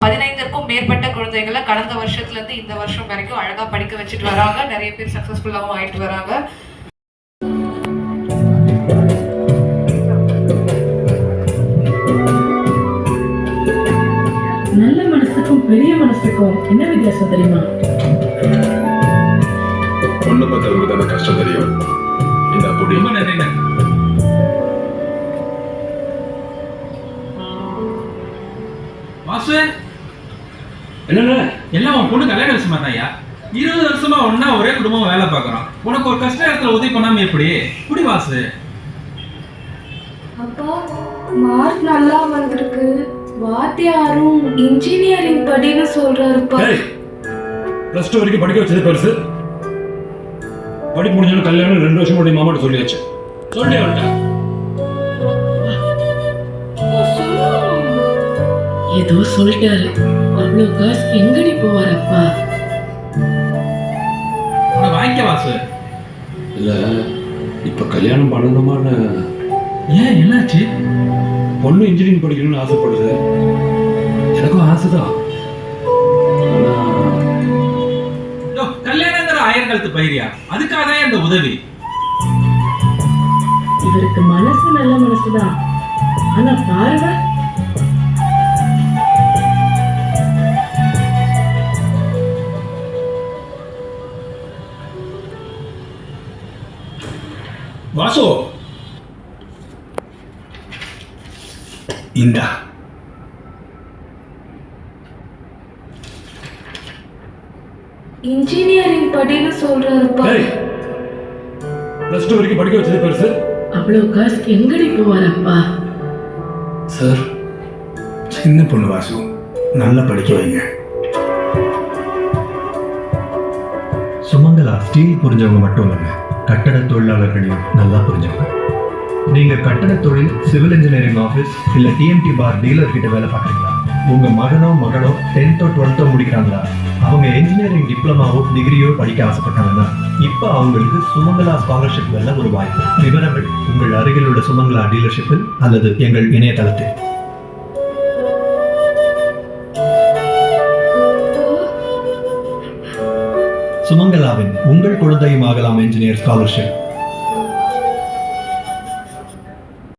15க்கும் மேற்பட்ட குழந்தைகளை கடந்த வருஷத்துல இருந்து இந்த வருஷம் வரைக்கும் அழகா படிக்க வச்சுட்டு வராங்க. நிறைய பேர் சக்சஸ்ஃபுல்லாகவும் ஆயிட்டு வராங்க. நல்ல மனசுக்கும் பெரிய மனசுக்கும் என்ன வித்தியாசம் தெரியுமா? பொண்ணு பார்த்தவங்களுக்கு தானே கஷ்டம் தெரியும். இந்த அப்படி வாசு என்ன எல்லாம் உன் பொண்ணு கல்யாண விஷயமா தான்யா. 20 வருஷமா ஒன்னா ஒரே குடும்பம் வேலை பார்க்கறோம். உனக்கு ஒரு கஷ்ட நேரத்துல உதவி பண்ணாம எப்படி? குடி வாசு. அப்பா மார்க் நல்லா வந்திருக்கு. வாத்தியாரும் இன்ஜினியரிங் படின்னு சொல்றாருப்பா. +2 வரைக்கும் படிக்க வச்சது பெருசு. படி முடிஞ்சாலும் கல்யாணம் 2 வருஷம் முன்னாடி மாமாட்ட சொல்லியாச்சு. சொல்லி வந்துட்டேன். ஏதோ சொல்லிட்டாரு. அவ்வளவு காசு எங்கடி போவாரப்பா? உன வாங்கிக்க வாசு. இல்ல இப்ப கல்யாணம் பண்ணணுமான்னு. ஏன் என்னாச்சு? பொண்ணு இன்ஜினியரிங் படிக்கணும்னு ஆசைப்படுது. எனக்கும் ஆசைதான். கல்யாணங்கிற ஆயிரங்காலத்து பயிரியா, அதுக்காக தான் இந்த உதவி. இவருக்கு மனசு நல்ல மனசுதான், ஆனா பார்வை வாசு இந்தா இன்ஜினியரிங் படின்னு சொல்றாருப்பா. +2 வரைக்கும் படிக்க வச்சது பெருசு. அவ்வளவு காசு எங்கடி போவாரப்பா? சார் சின்ன பொண்ணு வாசு, நல்லா படிக்க வைங்க. சுமங்கலா ஸ்டீல் புரிஞ்சவங்க மட்டும் இல்லைங்க, கட்டட தொழிலாளர்களையும் நல்லா புரிஞ்சவங்க. நீங்க கட்டட தொழில், சிவில் இன்ஜினியரிங் ஆஃபீஸ் இல்லை டிஎம்டி பார் டீலர் கிட்ட வேலை பார்க்குறீங்களா? உங்க மகனோ மகளோ 10th or 12th முடிக்கிறாங்களா? அவங்க இன்ஜினியரிங் டிப்ளமாவோ டிகிரியோ படிக்க ஆசைப்பட்டாங்கன்னா இப்போ அவங்களுக்கு சுமங்கலா ஸ்காலர்ஷிப் வெல்ல ஒரு வாய்ப்பு. விவரங்கள் உங்கள் அருகில் உள்ள சுமங்கலா டீலர்ஷிப்பில் அல்லது எங்கள் இணையதளத்தில். சுமங்கலாவின் உங்கள் குழந்தையும் ஆகலாம் இன்ஜினியர் ஸ்காலர்ஷிப்